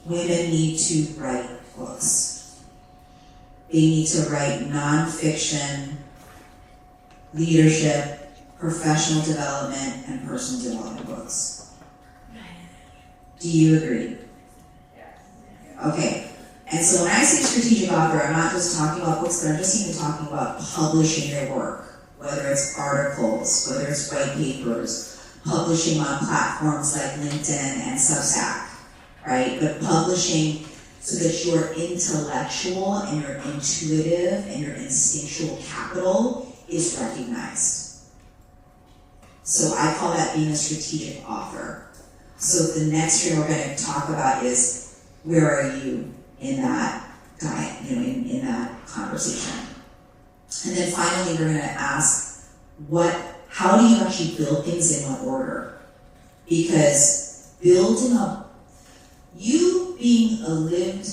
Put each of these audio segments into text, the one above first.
women need to write books. They need to write nonfiction, leadership, professional development, and personal development books. Do you agree? Okay. And so when I say strategic author, I'm not just talking about books, but I'm just even talking about publishing your work, whether it's articles, whether it's white papers, publishing on platforms like LinkedIn and Substack, right? But publishing so that your intellectual and your intuitive and your instinctual capital is recognized. So I call that being a strategic author. So the next thing we're going to talk about is, where are you in that in that conversation? And then finally, we're going to ask, how do you actually build things in what order? Because you being a lived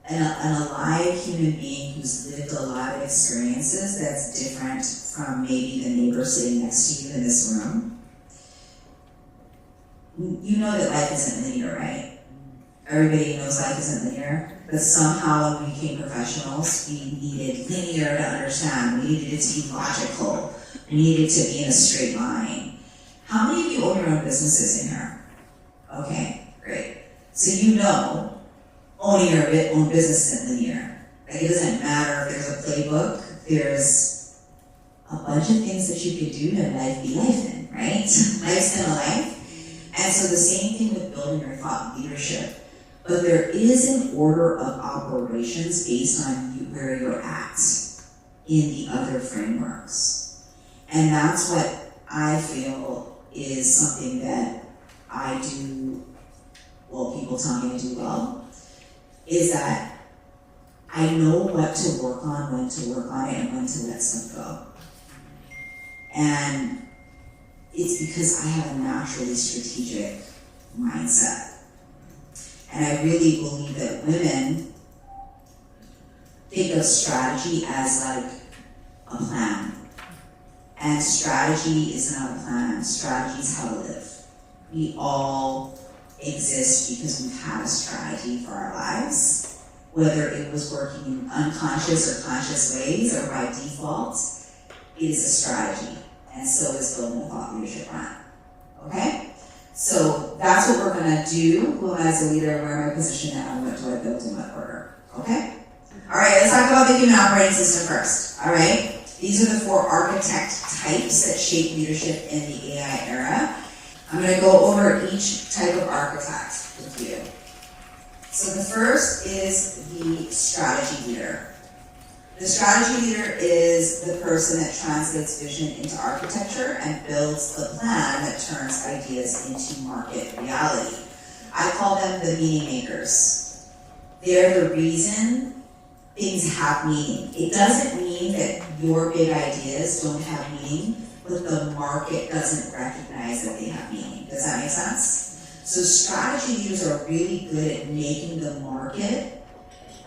and alive human being who's lived a lot of experiences that's different from maybe the neighbor sitting next to you in this room, you know that life isn't linear, right? Everybody knows life isn't linear, but somehow when we became professionals, we needed linear to understand. We needed it to be logical. We needed to be in a straight line. How many of you own your own businesses in here? Okay, great. So you know owning your own business isn't linear. Like, it doesn't matter if there's a playbook, there's a bunch of things that you could do to life be life in, right? Life's been a life. And so the same thing with building your thought leadership. But there is an order of operations based on where you're at in the other frameworks. And that's what I feel is something that I do, well, people tell me to do well, is that I know what to work on, when to work on it, and when to let stuff go. And it's because I have a naturally strategic mindset. And I really believe that women think of strategy as like a plan. And strategy is not a plan, strategy is how to live. We all exist because we've had a strategy for our lives, whether it was working in unconscious or conscious ways or by default. It is a strategy, and so is building a thought leadership brand. Okay? So that's what we're going to do. Who am I as a leader? Where am I positioned at? And what do I build in what order? Okay? All right, let's talk about the human operating system first. All right? These are the 4 architect types that shape leadership in the AI era. I'm going to go over each type of architect with you. So the first is the strategy leader. The strategy leader is the person that translates vision into architecture and builds the plan that turns ideas into market reality. I call them the meaning makers. They're the reason things have meaning. It doesn't mean that your big ideas don't have meaning, but the market doesn't recognize that they have meaning. Does that make sense? So strategy leaders are really good at making the market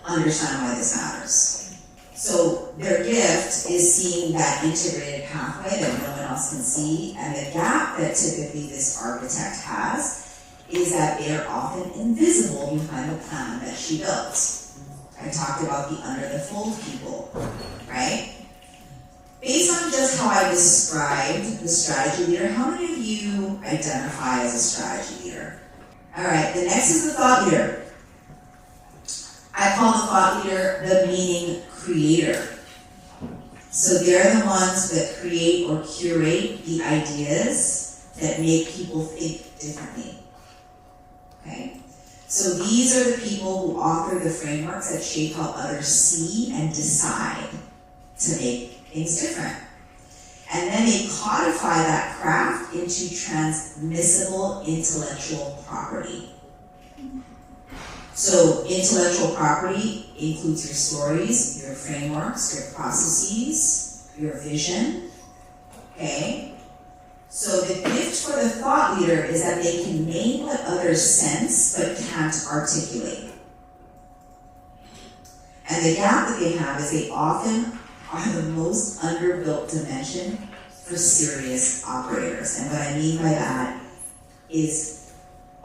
understand why this matters. So their gift is seeing that integrated pathway that no one else can see, and the gap that typically this architect has is that they are often invisible behind the plan that she built. I talked about the under the fold people, right? Based on just how I described the strategy leader, how many of you identify as a strategy leader? All right, the next is the thought leader. I call the thought leader the meaning creator. So they're the ones that create or curate the ideas that make people think differently. Okay? So these are the people who author the frameworks that shape how others see and decide to make things different. And then they codify that craft into transmissible intellectual property. So intellectual property includes your stories, your frameworks, your processes, your vision, okay? So the gift for the thought leader is that they can name what others sense but can't articulate. And the gap that they have is they often are the most underbuilt dimension for serious operators. And what I mean by that is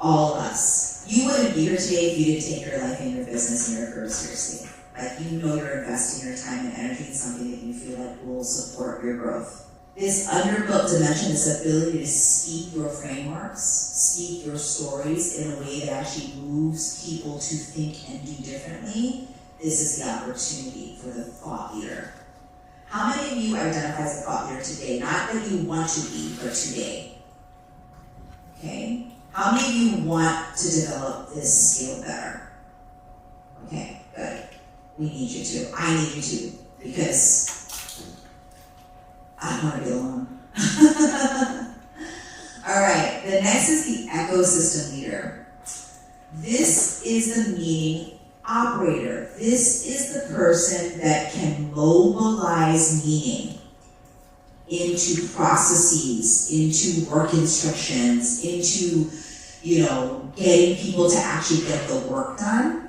All of us. You wouldn't be here today if you didn't take your life and your business and your career seriously. Like, you know you're investing your time and energy in something that you feel like will support your growth. This underbuilt dimension, this ability to speak your frameworks, speak your stories in a way that actually moves people to think and do differently, this is the opportunity for the thought leader. How many of you identify as a thought leader today? Not that you want to be, but today. Okay? How many of you want to develop this skill better? Okay, good. We need you to. I need you to, because I don't want to be alone. All right, the next is the ecosystem leader. This is the meaning operator. This is the person that can mobilize meaning into processes, into work instructions, into, getting people to actually get the work done.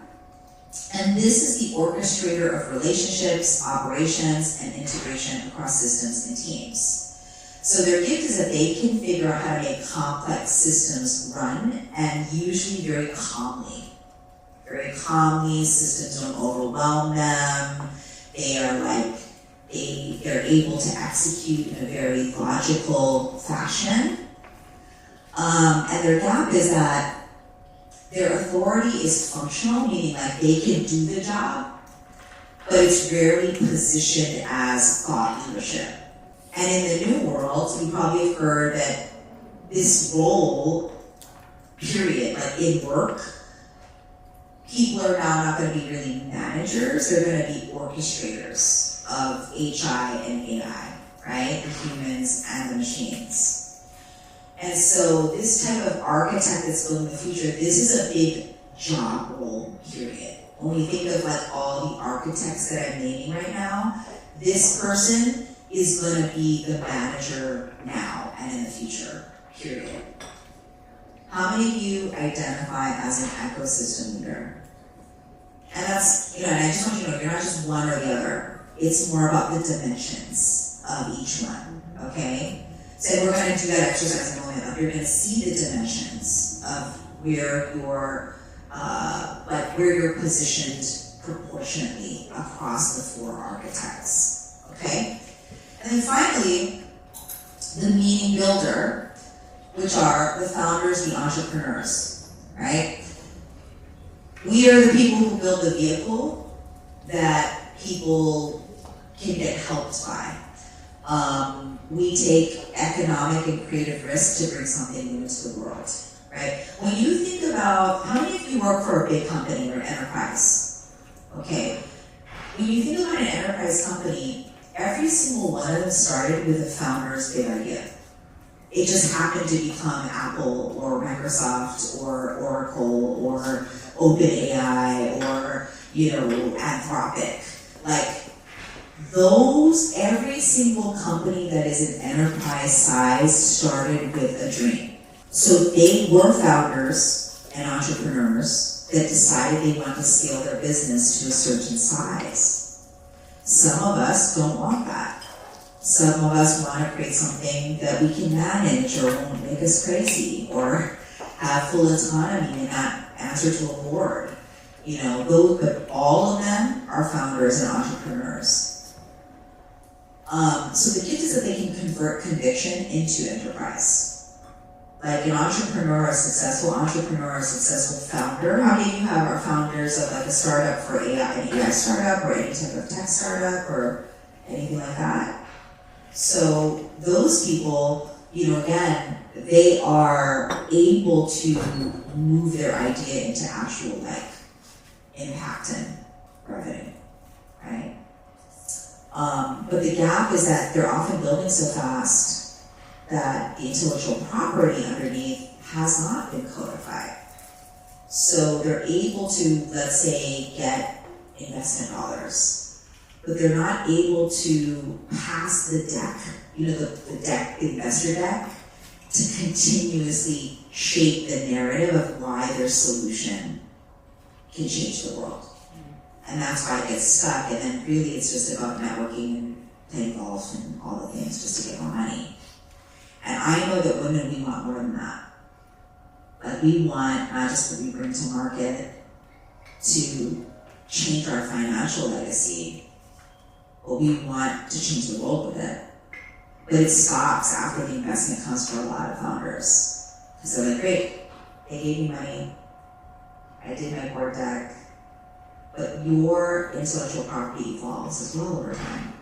And this is the orchestrator of relationships, operations, and integration across systems and teams. So their gift is that they can figure out how to make complex systems run, and usually very calmly. Very calmly, systems don't overwhelm them. They're able to execute in a very logical fashion. And their gap is that their authority is functional, meaning like they can do the job, but it's rarely positioned as thought leadership. And in the new world, you probably have heard that this role, period, like in work, people are now not going to be really managers, they're going to be orchestrators of HI and AI, right? The humans and the machines. And so this type of architect that's building the future, this is a big job role, period. When we think of like all the architects that I'm naming right now, this person is going to be the manager now and in the future, period. How many of you identify as an ecosystem leader? And that's, and I just want you to know, you're not just one or the other. It's more about the dimensions of each one, okay? So we're going to do that exercise in a moment. You're going to see the dimensions of where you're positioned proportionately across the four archetypes, okay? And then finally, the meaning builder, which are the founders, the entrepreneurs, right? We are the people who build the vehicle that people can get helped by. We take economic and creative risk to bring something new into the world, right? When you think about, how many of you work for a big company or enterprise? Okay, when you think about an enterprise company, every single one of them started with a founder's big idea. It just happened to become Apple or Microsoft or Oracle or OpenAI or, Anthropic. Like, every single company that is an enterprise size started with a dream. So they were founders and entrepreneurs that decided they wanted to scale their business to a certain size. Some of us don't want that. Some of us want to create something that we can manage or won't make us crazy or have full autonomy and not answer to a board. But all of them are founders and entrepreneurs. So the gift is that they can convert conviction into enterprise. Like a successful founder. How many of you are founders of like a startup for an AI startup or any type of tech startup or anything like that? So those people, again, they are able to move their idea into actual impact and revenue, right? But the gap is that they're often building so fast that the intellectual property underneath has not been codified. So they're able to, let's say, get investment dollars, but they're not able to pass the deck, the investor deck, to continuously shape the narrative of why their solution can change the world. And that's why it gets stuck, and then really it's just about networking and playing golf and all the things just to get more money. And I know that women, we want more than that. Like, we want not just what we bring to market to change our financial legacy, but we want to change the world with it. But it stops after the investment comes for a lot of founders. So they're like, great, they gave me money, I did my board deck, but your intellectual property evolves as well over time.